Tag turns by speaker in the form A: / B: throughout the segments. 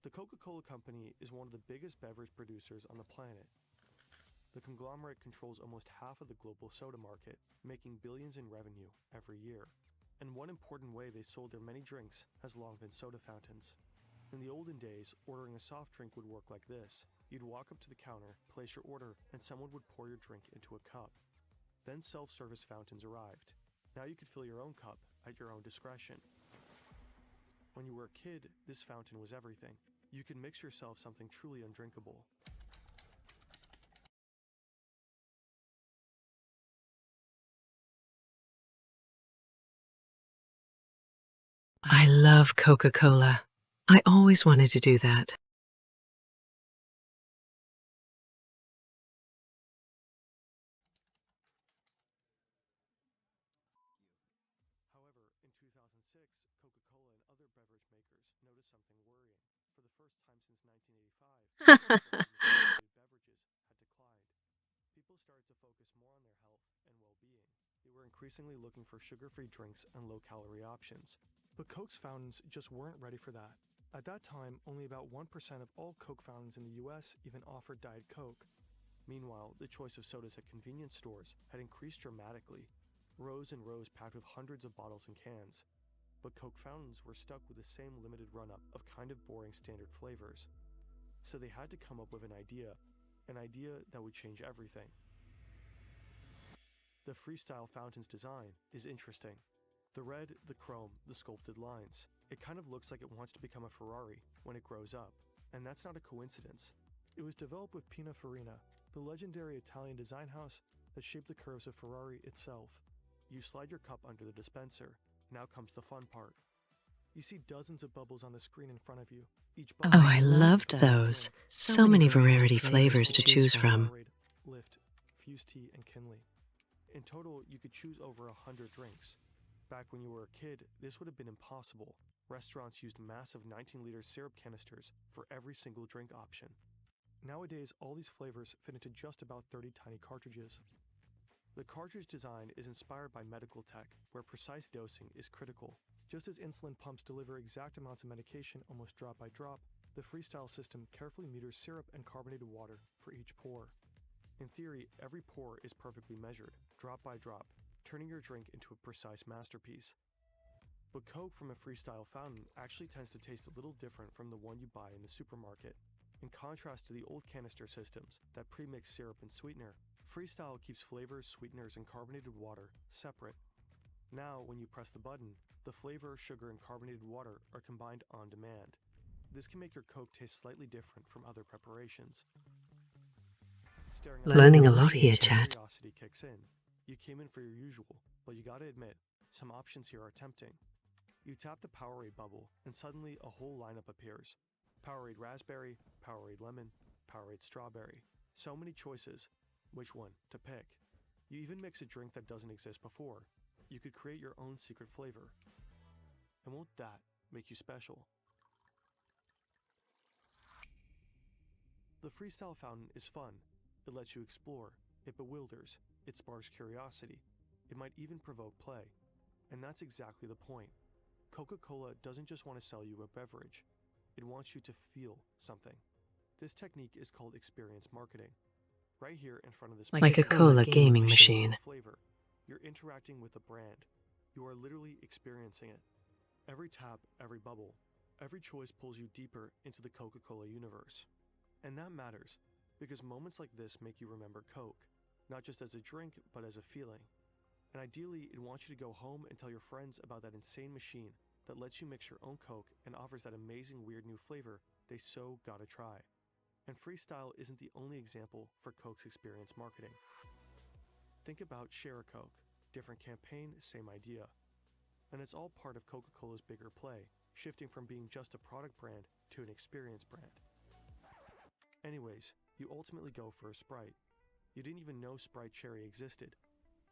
A: The Coca-Cola Company is one of the biggest beverage producers on the planet. The conglomerate controls almost half of the global soda market, making billions in revenue every year. And one important way they sold their many drinks has long been soda fountains. In the olden days, ordering a soft drink would work like this. You'd walk up to the counter, place your order, and someone would pour your drink into a cup. Then self-service fountains arrived. Now you could fill your own cup at your own discretion. When you were a kid, this fountain was everything. You could mix yourself something truly undrinkable.
B: I love Coca-Cola. I always wanted to do that.
A: However, in 2006, Coca-Cola and other beverage makers noticed something worrying. For the first time since 1985, beverages had declined. People started to focus more on their health and well-being. They were increasingly looking for sugar-free drinks and low-calorie options. But Coke's fountains just weren't ready for that. At that time, only about 1% of all Coke fountains in the US even offered Diet Coke. Meanwhile, the choice of sodas at convenience stores had increased dramatically. Rows and rows packed with hundreds of bottles and cans. But Coke fountains were stuck with the same limited run-up of kind of boring standard flavors. So they had to come up with an idea that would change everything. The freestyle fountain's design is interesting. The red, the chrome, the sculpted lines. It kind of looks like it wants to become a Ferrari when it grows up. And that's not a coincidence. It was developed with Pininfarina, the legendary Italian design house that shaped the curves of Ferrari itself. You slide your cup under the dispenser. Now comes the fun part. You see dozens of bubbles on the screen in front of you. Each bubble
B: Oh, I loved those. So many variety flavors to choose from.
A: Lift, Fuse Tea, and Kinley. In total, you could choose over 100 drinks. Back when you were a kid, this would have been impossible. Restaurants used massive 19-liter syrup canisters for every single drink option. Nowadays, all these flavors fit into just about 30 tiny cartridges. The cartridge design is inspired by medical tech, where precise dosing is critical. Just as insulin pumps deliver exact amounts of medication almost drop by drop, the freestyle system carefully meters syrup and carbonated water for each pour. In theory, every pour is perfectly measured, drop by drop, turning your drink into a precise masterpiece. But Coke from a freestyle fountain actually tends to taste a little different from the one you buy in the supermarket. In contrast to the old canister systems that pre-mix syrup and sweetener, freestyle keeps flavors, sweeteners, and carbonated water separate. Now, when you press the button, the flavor, sugar, and carbonated water are combined on demand. This can make your Coke taste slightly different from other preparations.
B: Learning a lot here, chat.
A: Curiosity kicks in. You came in for your usual, but you gotta admit, some options here are tempting. You tap the Powerade bubble, and suddenly a whole lineup appears. Powerade Raspberry, Powerade Lemon, Powerade Strawberry. So many choices. Which one to pick? You even mix a drink that doesn't exist before. You could create your own secret flavor. And won't that make you special? The freestyle fountain is fun. It lets you explore. It bewilders. It sparks curiosity. It might even provoke play. And that's exactly the point. Coca-Cola doesn't just want to sell you a beverage. It wants you to feel something. This technique is called experience marketing. Right here in front of this
B: Like a cola gaming machine.
A: Flavor. You're interacting with the brand. You are literally experiencing it. Every tap, every bubble, every choice pulls you deeper into the Coca-Cola universe. And that matters, because moments like this make you remember Coke, not just as a drink, but as a feeling. And ideally, it wants you to go home and tell your friends about that insane machine that lets you mix your own Coke and offers that amazing weird new flavor they so gotta try. And freestyle isn't the only example for Coke's experience marketing. Think about Share a Coke. Different campaign, same idea. And it's all part of Coca-Cola's bigger play, shifting from being just a product brand to an experience brand. Anyways, you ultimately go for a Sprite. You didn't even know Sprite Cherry existed.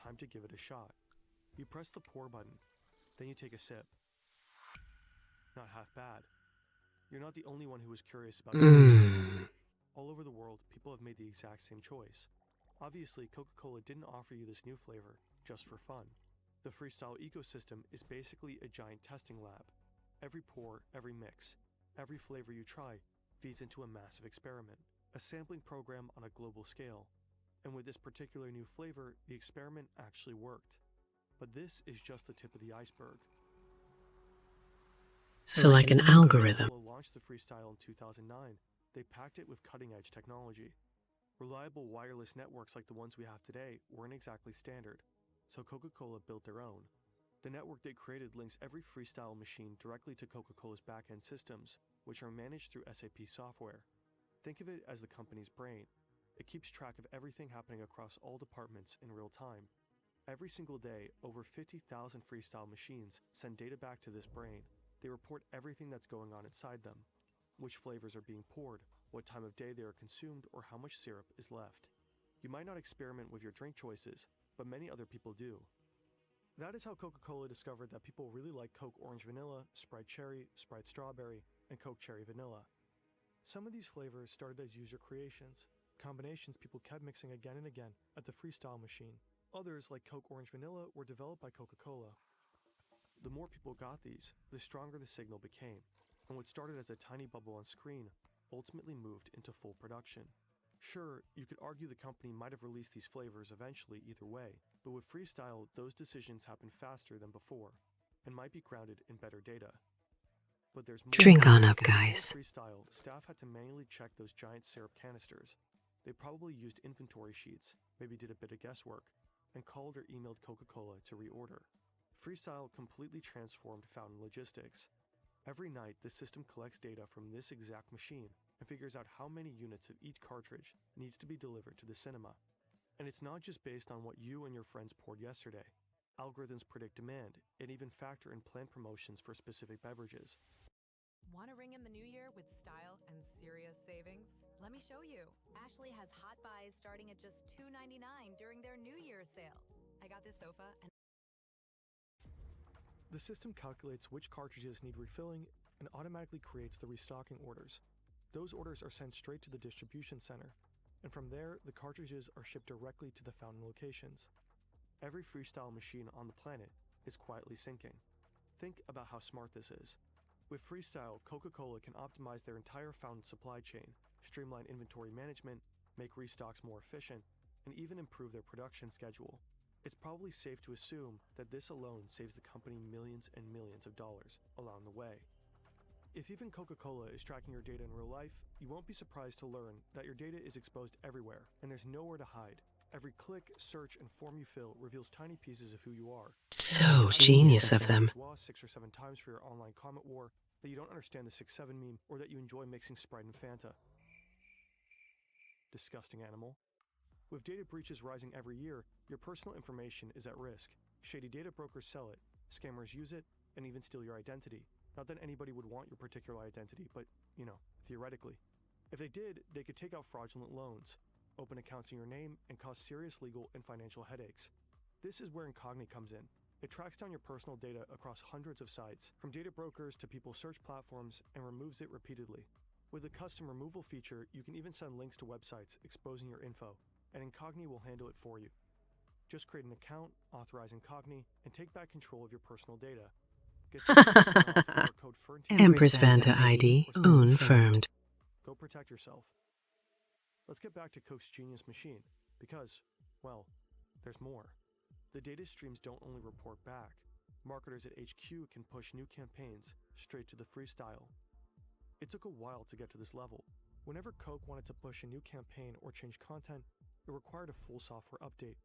A: Time to give it a shot. You press the pour button, then you take a sip. Not half bad. You're not the only one who was curious about Sprite. All over the world, people have made the exact same choice. Obviously, Coca-Cola didn't offer you this new flavor just for fun. The freestyle ecosystem is basically a giant testing lab. Every pour, every mix, Every flavor you try feeds into a massive experiment, a sampling program on a global scale. And with this particular new flavor, the experiment actually worked. But this is just the tip of the iceberg.
B: So like an algorithm.
A: Coca-Cola launched the Freestyle in 2009. They packed it with cutting-edge technology. Reliable wireless networks like the ones we have today weren't exactly standard, so Coca-Cola built their own. The network they created links every Freestyle machine directly to Coca-Cola's back-end systems, which are managed through SAP software. Think of it as the company's brain. It keeps track of everything happening across all departments in real time. Every single day, over 50,000 Freestyle machines send data back to this brain. They report everything that's going on inside them, which flavors are being poured, what time of day they are consumed, or how much syrup is left. You might not experiment with your drink choices, but many other people do. That is how Coca-Cola discovered that people really like Coke Orange Vanilla, Sprite Cherry, Sprite Strawberry, and Coke Cherry Vanilla. Some of these flavors started as user creations, combinations people kept mixing again and again at the Freestyle machine. Others, like Coke Orange Vanilla, were developed by Coca-Cola. The more people got these, the stronger the signal became, and what started as a tiny bubble on screen ultimately moved into full production. Sure, you could argue the company might have released these flavors eventually either way, but with Freestyle, those decisions happen faster than before, and might be grounded in better data. But there's more.
B: Drink on up, guys.
A: Before Freestyle, staff had to manually check those giant syrup canisters. They probably used inventory sheets, maybe did a bit of guesswork, and called or emailed Coca-Cola to reorder. Freestyle completely transformed fountain logistics. Every night, the system collects data from this exact machine and figures out how many units of each cartridge needs to be delivered to the cinema. And it's not just based on what you and your friends poured yesterday. Algorithms predict demand and even factor in planned promotions for specific beverages.
C: Want to ring in the new year with style and serious savings? Let me show you. Ashley has hot buys starting at just $2.99 during their New Year's sale. I got this sofa and
A: the system calculates which cartridges need refilling and automatically creates the restocking orders. Those orders are sent straight to the distribution center, and from there, the cartridges are shipped directly to the fountain locations. Every Freestyle machine on the planet is quietly syncing. Think about how smart this is. With Freestyle, Coca-Cola can optimize their entire fountain supply chain, streamline inventory management, make restocks more efficient, and even improve their production schedule. It's probably safe to assume that this alone saves the company millions and millions of dollars along the way. If even Coca-Cola is tracking your data in real life, you won't be surprised to learn that your data is exposed everywhere, and there's nowhere to hide. Every click, search, and form you fill reveals tiny pieces of who you are.
B: So genius of them.
A: 6 or 7 times for your online comment war, that you don't understand the 6-7 meme, or that you enjoy mixing Sprite and Fanta. Disgusting animal. With data breaches rising every year, your personal information is at risk. Shady data brokers sell it, scammers use it, and even steal your identity. Not that anybody would want your particular identity, but, theoretically. If they did, they could take out fraudulent loans, open accounts in your name, and cause serious legal and financial headaches. This is where Incogni comes in. It tracks down your personal data across hundreds of sites, from data brokers to people's search platforms, and removes it repeatedly. With the custom removal feature, you can even send links to websites exposing your info, and Incogni will handle it for you. Just create an account, authorize Incogni, and take back control of your personal data. Get 60% off with our code FERNTEAM.
B: Empress Vanta ID confirmed.
A: Go protect yourself. Let's get back to Coke's genius machine, because, well, there's more. The data streams don't only report back. Marketers at HQ can push new campaigns straight to the Freestyle. It took a while to get to this level. Whenever Coke wanted to push a new campaign or change content, it required a full software update,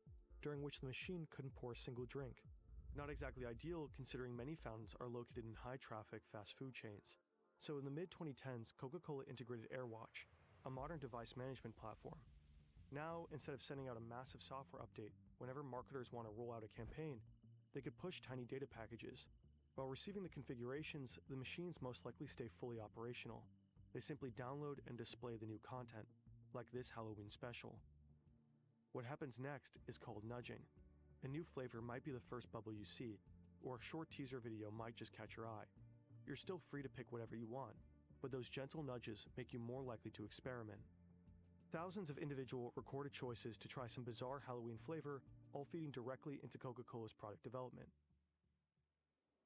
A: during which the machine couldn't pour a single drink. Not exactly ideal, considering many fountains are located in high-traffic fast food chains. So in the mid-2010s, Coca-Cola integrated AirWatch, a modern device management platform. Now, instead of sending out a massive software update whenever marketers want to roll out a campaign, they could push tiny data packages. While receiving the configurations, the machines most likely stay fully operational. They simply download and display the new content, like this Halloween special. What happens next is called nudging. A new flavor might be the first bubble you see, or a short teaser video might just catch your eye. You're still free to pick whatever you want, but those gentle nudges make you more likely to experiment. Thousands of individual recorded choices to try some bizarre Halloween flavor, all feeding directly into Coca-Cola's product development.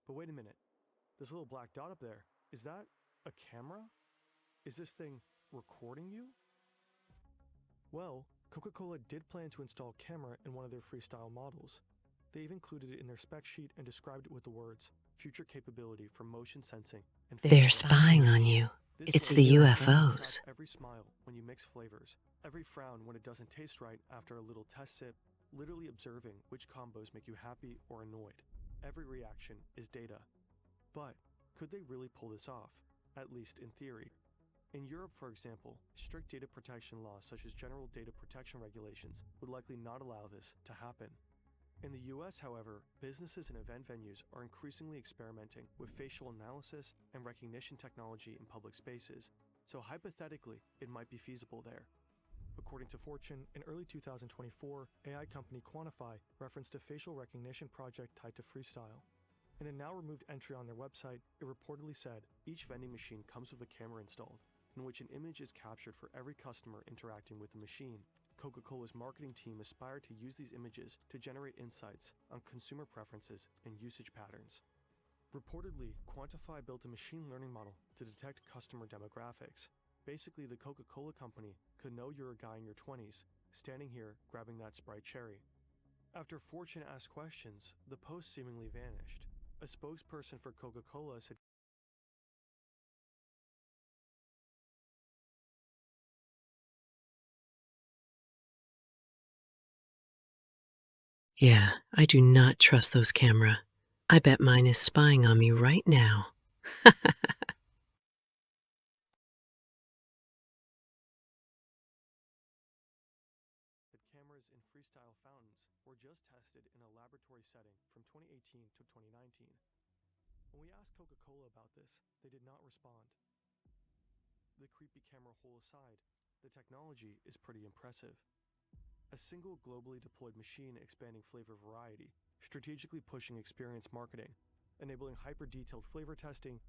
A: But wait a minute. This little black dot up there, is that A camera? Is this thing recording you? Well, Coca-Cola did plan to install a camera in one of their freestyle models. They even included it in their spec sheet and described it with the words, future capability for motion sensing and
B: They're
A: facial
B: spying
A: recognition.
B: on you.
A: This
B: It's
A: way,
B: the
A: they can
B: UFOs.
A: track every smile when you mix flavors, every frown when it doesn't taste right after a little test sip, literally observing which combos make you happy or annoyed. Every reaction is data. But could they really pull this off? At least in theory. In Europe, for example, strict data protection laws such as general data protection regulations would likely not allow this to happen. In the US, however, businesses and event venues are increasingly experimenting with facial analysis and recognition technology in public spaces, so hypothetically, it might be feasible there. According to Fortune, in early 2024, AI company Quantify referenced a facial recognition project tied to freestyle. In a now-removed entry on their website, it reportedly said, each vending machine comes with a camera installed, in which an image is captured for every customer interacting with the machine. Coca-Cola's marketing team aspired to use these images to generate insights on consumer preferences and usage patterns. Reportedly, Quantify built a machine learning model to detect customer demographics. Basically, the Coca-Cola company could know you're a guy in your 20s, standing here grabbing that Sprite cherry. After Fortune asked questions, the post seemingly vanished. A spokesperson for Coca-Cola said,
B: Yeah, I do not trust those camera. I bet mine is spying on me right now.
A: that cameras in freestyle fountains were just tested in a laboratory setting from 2018 to 2019. When we asked Coca-Cola about this, they did not respond. The creepy camera hole aside, the technology is pretty impressive. A single globally deployed machine expanding flavor variety, strategically pushing experience marketing, enabling hyper-detailed flavor testing,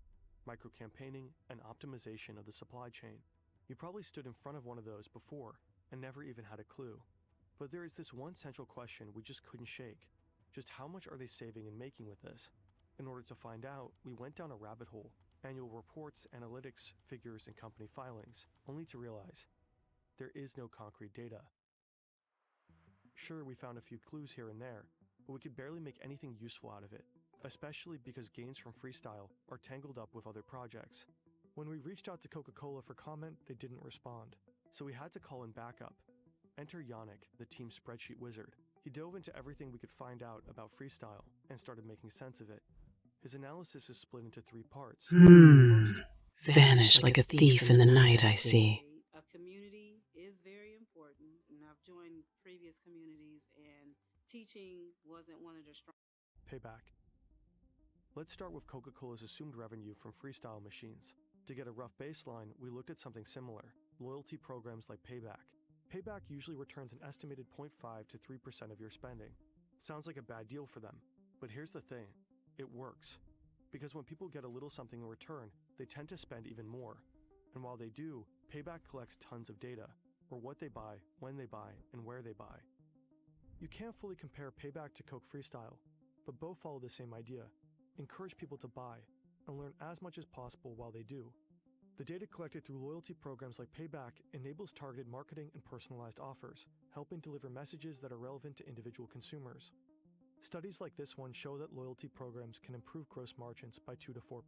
A: micro-campaigning, and optimization of the supply chain. You probably stood in front of one of those before and never even had a clue. But there is this one central question we just couldn't shake. Just how much are they saving and making with this? In order to find out, we went down a rabbit hole, annual reports, analytics, figures, and company filings, only to realize there is no concrete data. Sure, we found a few clues here and there, but we could barely make anything useful out of it, especially because gains from freestyle are tangled up with other projects. When we reached out to Coca-Cola for comment, they didn't respond, so we had to call in backup. Enter Yannick, the team's spreadsheet wizard. He dove into everything we could find out about freestyle and started making sense of it. His analysis is split into 3 parts. First,
B: Vanished like a thief in the night, I see.
D: A community is very important, and I've joined previous communities, and teaching wasn't one of the strong.
A: payback. Let's start with Coca-Cola's assumed revenue from freestyle machines. To get a rough baseline, we looked at something similar, loyalty programs like Payback. Payback usually returns an estimated 0.5 to 3% of your spending. Sounds like a bad deal for them, but here's the thing, it works. Because when people get a little something in return, they tend to spend even more. And while they do, Payback collects tons of data, or what they buy, when they buy, and where they buy. You can't fully compare Payback to Coke Freestyle, but both follow the same idea. Encourage people to buy, and learn as much as possible while they do. The data collected through loyalty programs like Payback enables targeted marketing and personalized offers, helping deliver messages that are relevant to individual consumers. Studies like this one show that loyalty programs can improve gross margins by 2 to 4%,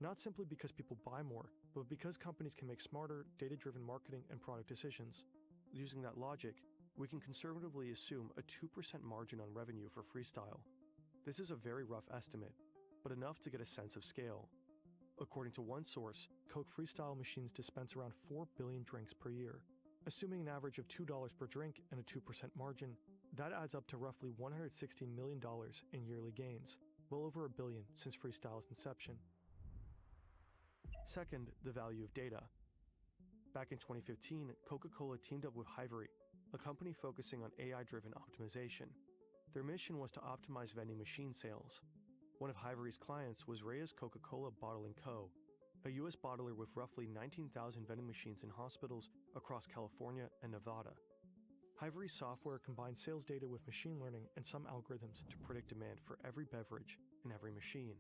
A: not simply because people buy more, but because companies can make smarter, data-driven marketing and product decisions. Using that logic, we can conservatively assume a 2% margin on revenue for freestyle. This is a very rough estimate, but enough to get a sense of scale. According to one source, Coke Freestyle machines dispense around 4 billion drinks per year. Assuming an average of $2 per drink and a 2% margin, that adds up to roughly $160 million in yearly gains, well over $1 billion since Freestyle's inception. Second, the value of data. Back in 2015, Coca-Cola teamed up with Hivery, a company focusing on AI-driven optimization. Their mission was to optimize vending machine sales. One of Hivery's clients was Reyes Coca-Cola Bottling Co., a U.S. bottler with roughly 19,000 vending machines in hospitals across California and Nevada. Hivery's software combined sales data with machine learning and some algorithms to predict demand for every beverage in every machine.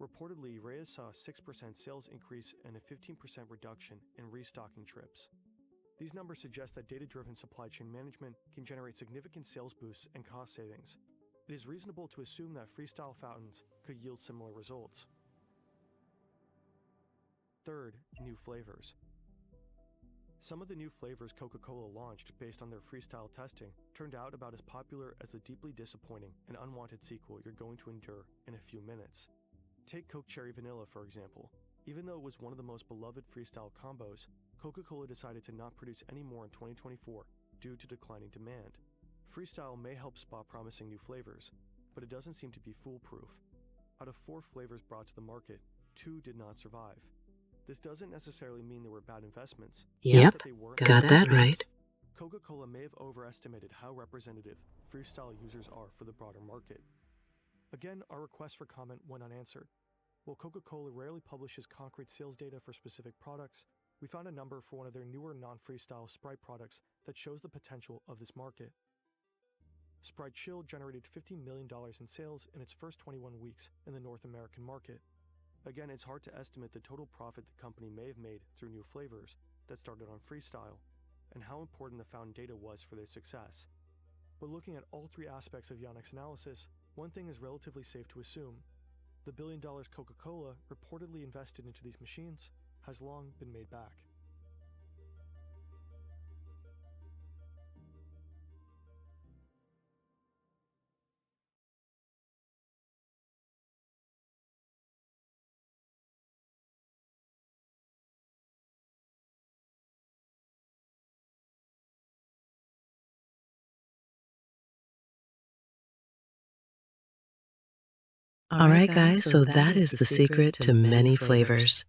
A: Reportedly, Reyes saw a 6% sales increase and a 15% reduction in restocking trips. These numbers suggest that data-driven supply chain management can generate significant sales boosts and cost savings. It is reasonable to assume that freestyle fountains could yield similar results. Third, new flavors. Some of the new flavors Coca-Cola launched based on their freestyle testing turned out about as popular as the deeply disappointing and unwanted sequel you're going to endure in a few minutes. Take Coke Cherry Vanilla, for example. Even though it was one of the most beloved freestyle combos, Coca-Cola decided to not produce any more in 2024 due to declining demand. Freestyle may help spot promising new flavors, but it doesn't seem to be foolproof. Out of 4 flavors brought to the market, 2 did not survive. This doesn't necessarily mean they were bad investments.
B: Yep, got that right.
A: Coca-Cola may have overestimated how representative freestyle users are for the broader market. Again, our request for comment went unanswered. While Coca-Cola rarely publishes concrete sales data for specific products, we found a number for one of their newer non-freestyle Sprite products that shows the potential of this market. Sprite Chill generated $50 million in sales in its first 21 weeks in the North American market. Again, it's hard to estimate the total profit the company may have made through new flavors that started on freestyle, and how important the found data was for their success. But looking at all 3 aspects of Yannick's analysis, one thing is relatively safe to assume. The $1 billion Coca-Cola reportedly invested into these machines has long been made back.
B: Alright guys, so that is the secret to many flavors.